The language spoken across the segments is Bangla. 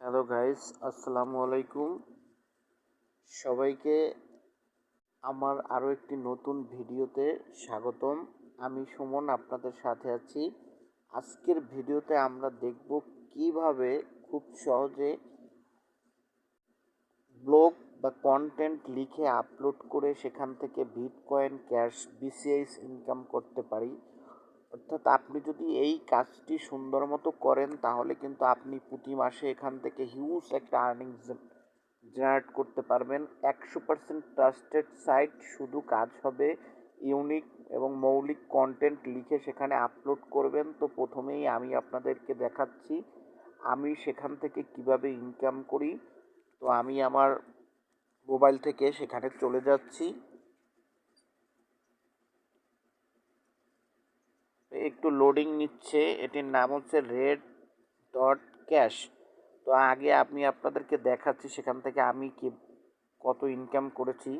হ্যালো গাইস, আসসালামু আলাইকুম। সবাইকে আমার আরও একটি নতুন ভিডিওতে স্বাগতম। আমি সুমন আপনাদের সাথে আছি। আজকের ভিডিওতে আমরা দেখব কিভাবে খুব সহজে ব্লগ বা কন্টেন্ট লিখে আপলোড করে সেখান থেকে বিটকয়েন, ক্যাশ, বিসিএস ইনকাম করতে পারি। অর্থাৎ আপনি যদি এই কাজটি সুন্দর মতো করেন তাহলে কিন্তু আপনি প্রতি মাসে এখান থেকে হিউজ একটা আর্নিং জেনারেট করতে পারবেন। 100% ট্রাস্টেড সাইট, শুধু কাজ হবে ইউনিক এবং মৌলিক কন্টেন্ট লিখে সেখানে আপলোড করবেন। তো প্রথমেই আমি আপনাদেরকে দেখাচ্ছি আমি সেখান থেকে কিভাবে ইনকাম করি। তো আমি আমার মোবাইল থেকে সেখানে চলে যাচ্ছি। একটু লোডিং নিচ্ছে। এটির নাম হচ্ছে রেড ডট ক্যাশ। তো আগে আমি আপনাদেরকে দেখাচ্ছি সেখান থেকে আমি কি কত ইনকাম করেছি।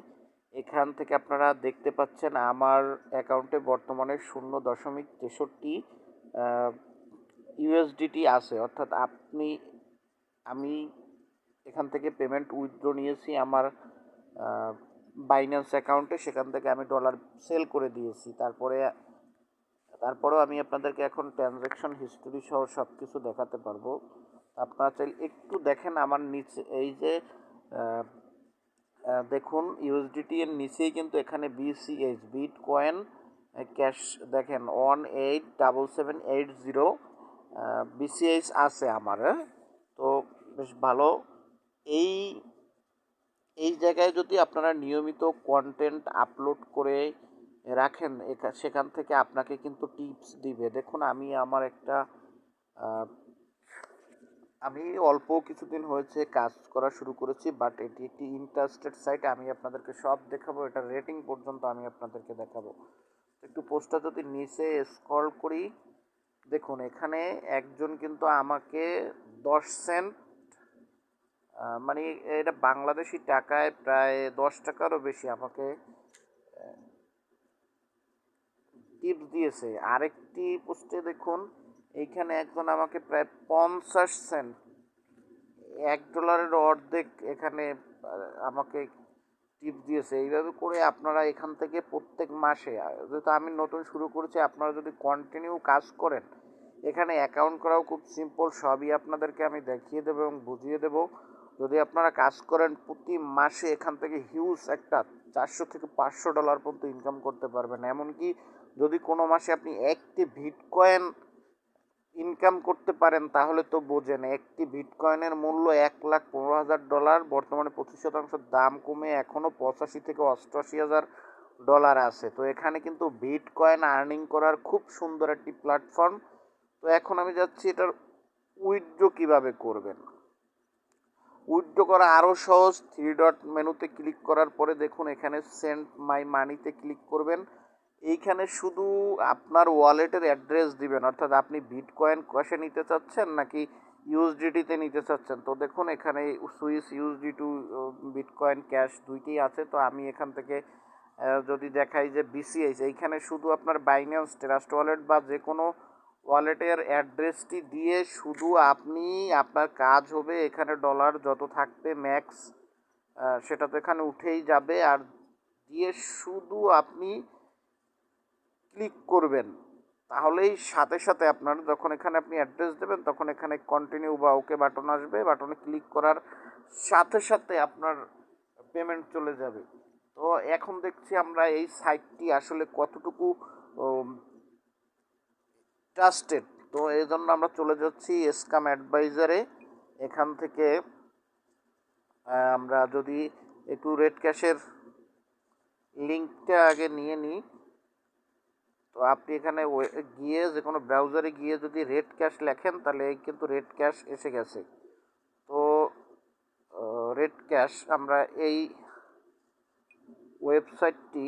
এখান থেকে আপনারা দেখতে পাচ্ছেন আমার অ্যাকাউন্টে বর্তমানে 0.63 ইউএসডিটি আছে। অর্থাৎ আমি এখান থেকে পেমেন্ট উইথড্র নিয়েছি আমার বাইন্যান্স অ্যাকাউন্টে। সেখান থেকে আমি ডলার সেল করে দিয়েছি। তারপরেও আমি আপনাদেরকে এখন ট্রানজ্যাকশন হিস্টোরি সহ সব কিছু দেখাতে পারবো। আপনারা চাইলে একটু দেখেন আমার নিচে এই যে দেখুন ইউএসডিটি এর নিচেই কিন্তু এখানে বিসিএইচ বিটকয়েন ক্যাশ দেখেন 187780 বিসিএইচ আছে আমার। তো বেশ ভালো। এই এই জায়গায় যদি আপনারা নিয়মিত কন্টেন্ট আপলোড করে রাখেন সেখান থেকে আপনাকে কিন্তু টিপস দিবে। দেখুন আমি অল্প কিছুদিন হয়েছে কাজ করা শুরু করেছি, বাট এটি একটি ইন্টারেস্টেড সাইট। আমি আপনাদেরকে সব দেখাবো, এটা রেটিং পর্যন্ত আমি আপনাদেরকে দেখাবো। একটু পোস্টটা যদি নিচে স্ক্রল করি, দেখুন এখানে একজন কিন্তু আমাকে 10 সেন্ট, মানে এটা বাংলাদেশি টাকায় প্রায় 10 টাকারও বেশি আমাকে টিপস দিয়েছে। আরেকটি পোস্টে দেখুন এইখানে একজন আমাকে প্রায় 50 সেন্ট, $1 অর্ধেক এখানে আমাকে টিপস দিয়েছে। এইভাবে করে আপনারা এখান থেকে প্রত্যেক মাসে, যেহেতু আমি নতুন শুরু করেছি, আপনারা যদি কন্টিনিউ কাজ করেন এখানে অ্যাকাউন্ট করাও খুব সিম্পল। সবই আপনাদেরকে আমি দেখিয়ে দেবো এবং বুঝিয়ে দেবো। যদি আপনারা কাজ করেন প্রতি মাসে এখান থেকে হিউজ একটা $400 থেকে $500 পর্যন্ত ইনকাম করতে পারবেন। এমনকি যদি কোনো মাসে আপনি একটি বিটকয়েন ইনকাম করতে পারেন তাহলে তো বোঝেন, একটি বিটকয়েনের মূল্য $1,15,000। বর্তমানে 25% দাম কমে এখনও 85 থেকে 88 হাজার ডলার আছে। তো এখানে কিন্তু বিটকয়েন আর্নিং করার খুব সুন্দর একটি প্ল্যাটফর্ম। তো এখন আমি যাচ্ছি এটার উইথড্র কিভাবে করবেন। উইথড্র করা আরও সহজ। 3 ডট মেনুতে ক্লিক করার পরে দেখুন এখানে সেন্ড মাই মানিতে ক্লিক করবেন। এইখানে শুধু আপনার ওয়ালেটের অ্যাড্রেস দিবেন, অর্থাৎ আপনি বিটকয়েন ক্যাশে নিতে চাচ্ছেন নাকি ইউএসডিটিতে নিতে চাচ্ছেন। তো দেখুন এখানে Swiss USD to Bitcoin cash দুইটিই আছে। তো আমি এখান থেকে যদি দেখাই যে বিসিএইচ, এইখানে শুধু আপনার বাইন্যান্স ট্রাস্ট ওয়ালেট বা যে কোনো ওয়ালেটের অ্যাড্রেসটি দিয়ে শুধু আপনার কাজ হবে এখানে ডলার যত থাকবে ম্যাক্স সেটা তো এখানে উঠেই যাবে। আর দিয়ে শুধু আপনি ক্লিক করবেন, তাহলেই সাথে সাথে আপনার যখন এখানে আপনি অ্যাড্রেস দেবেন তখন এখানে কন্টিনিউ বা ওকে বাটন আসবে। বাটনে ক্লিক করার সাথে সাথে আপনার পেমেন্ট চলে যাবে। তো এখন দেখছি আমরা এই সাইটটি আসলে কতটুকু ট্রাস্টেড। তো এই জন্য আমরা চলে যাচ্ছি স্ক্যাম অ্যাডভাইজারে। এখান থেকে আমরা যদি একটু রেড ক্যাশের লিঙ্কটা আগে নিয়ে নিই, তো আপনি এখানে গিয়ে যে কোনো ব্রাউজারে গিয়ে যদি রেড ক্যাশ লেখেন তাহলে কিন্তু রেড ক্যাশ এসে গেছে। তো রেড ক্যাশ আমরা এই ওয়েবসাইটটি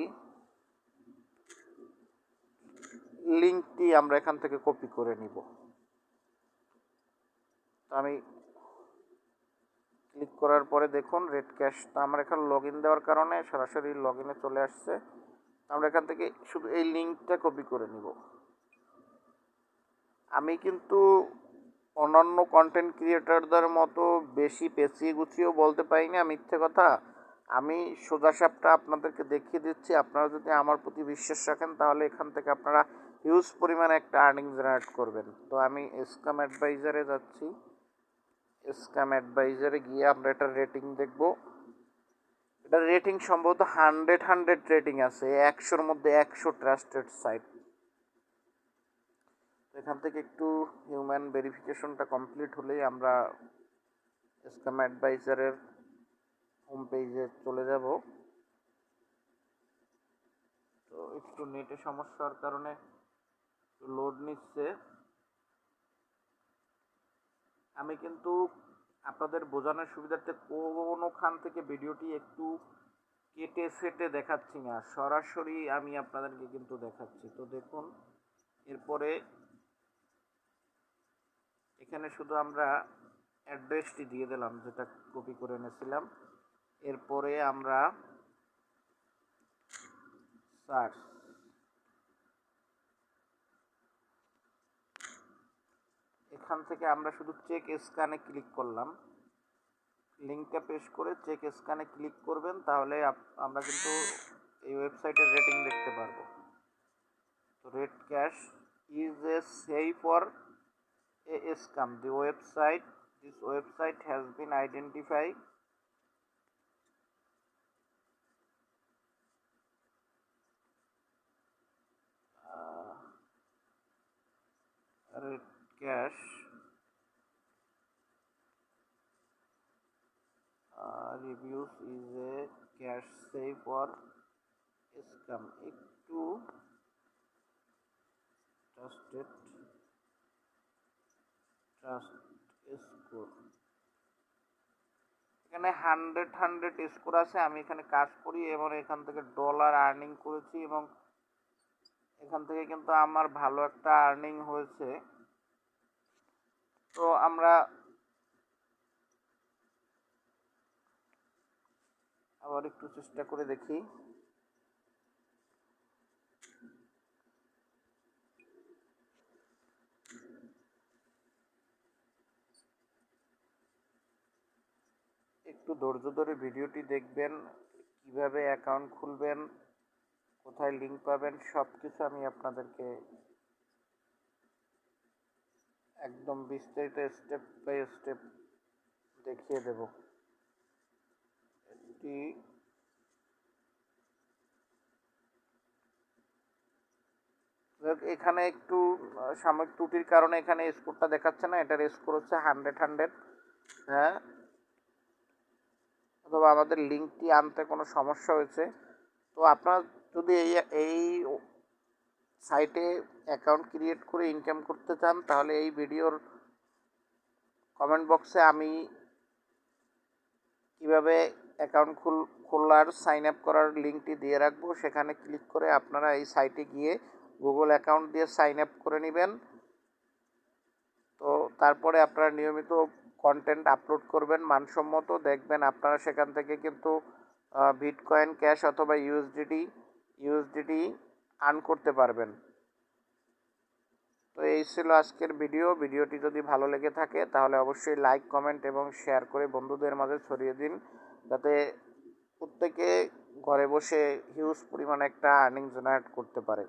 লিঙ্কটি আমরা এখান থেকে কপি করে নিব। তো আমি ক্লিক করার পরে দেখুন রেড ক্যাশটা আমার এখানে লগ ইন দেওয়ার কারণে সরাসরি লগ ইনে চলে আসছে। আমরা এখান থেকে শুধু এই লিঙ্কটা কপি করে নিব। আমি কিন্তু অন্যান্য কন্টেন্ট ক্রিয়েটরদের মতো বেশি পেঁচিয়ে গুছিয়েও বলতে পারি না মিথ্যে কথা। আমি সোজাসাপটা আপনাদেরকে দেখিয়ে দিচ্ছি। আপনারা যদি আমার প্রতি বিশ্বাস রাখেন তাহলে এখান থেকে আপনারা হিউজ পরিমাণে একটা আর্নিং জেনারেট করবেন। তো আমি স্ক্যাম অ্যাডভাইজারে যাচ্ছি। স্ক্যাম অ্যাডভাইজারে গিয়ে আমরা এটার রেটিং দেখব। এটার রেটিং সম্ভবত 100 রেটিং আছে, 100-র মধ্যে 100 ট্রাস্টেড সাইট। এখান থেকে একটু হিউম্যান ভেরিফিকেশনটা কমপ্লিট হলেই আমরা স্ক্যাম অ্যাডভাইজারের হোম পেজে চলে যাব। তো একটু নেটে সমস্যার কারণে লোড নিচ্ছে। আমি কিন্তু আপনাদের বোঝানোর সুবিধার্থে কোনোখান থেকে ভিডিওটি একটু কেটে সেটে দেখাচ্ছি না, সরাসরি আমি আপনাদেরকে কিন্তু দেখাচ্ছি। তো দেখুন, এরপরে এখানে শুধু আমরা অ্যাড্রেসটি দিয়ে দিলাম যেটা কপি করে এনেছিলাম। এরপরে আমরা সার্চ, এখান থেকে আমরা শুধু চেক স্ক্যানে ক্লিক করলাম। লিঙ্কটা পেস্ট করে চেক স্ক্যানে ক্লিক করবেন, তাহলে আমরা কিন্তু এই ওয়েবসাইটের রেটিং দেখতে পারবো। তো red cash is a safe for a scam, this website has been identified red cash reviews is a cash safe or scam, একটু ট্রাস্ট স্কোর, এখানে 100 স্কোর আছে। আমি এখানে কাজ করি এবং এখান থেকে ডলার আর্নিং করেছি এবং এখান থেকে কিন্তু আমার ভালো একটা আর্নিং হয়েছে। তো আমরা আবার একটু চেষ্টা করে দেখি। একটু ধৈর্য ধরে ভিডিওটি দেখবেন, কিভাবে অ্যাকাউন্ট খুলবেন, কোথায় লিঙ্ক পাবেন, সব কিছু আমি আপনাদেরকে একদম বিস্তারিত স্টেপ বাই স্টেপ দেখিয়ে দেব। এটি এখানে একটু সাময়িক ত্রুটির কারণে এখানে স্কোরটা দেখাচ্ছে না, এটার স্কোর হচ্ছে 100। হ্যাঁ, অথবা আমাদের লিঙ্কটি আনতে কোনো সমস্যা হয়েছে। তো আপনারা যদি এই সাইটে অ্যাকাউন্ট ক্রিয়েট করে ইনকাম করতে চান তাহলে এই ভিডিওর কমেন্ট বক্সে আমি কিভাবে অ্যাকাউন্ট খোলার সাইন আপ করার লিঙ্কটি দিয়ে রাখবো। সেখানে ক্লিক করে আপনারা এই সাইটে গিয়ে গুগল অ্যাকাউন্ট দিয়ে সাইন আপ করে নেবেন। তো তারপরে আপনারা নিয়মিত কন্টেন্ট আপলোড করবেন মানসম্মত, দেখবেন আপনারা সেখান থেকে কিন্তু বিটকয়েন ক্যাশ অথবা ইউএসডিটি আর্ন করতে পারবেন। তো এই ছিল আজকের ভিডিওটি যদি ভালো লেগে থাকে তাহলে অবশ্যই লাইক, কমেন্ট এবং শেয়ার করে বন্ধুদের মাঝে ছড়িয়ে দিন, যাতে প্রত্যেকে ঘরে বসে হিউজ পরিমাণে একটা আর্নিং জেনারেট করতে পারে।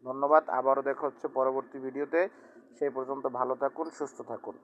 ধন্যবাদ, আবারও দেখা হচ্ছে পরবর্তী ভিডিওতে। সেই পর্যন্ত ভালো থাকুন, সুস্থ থাকুন।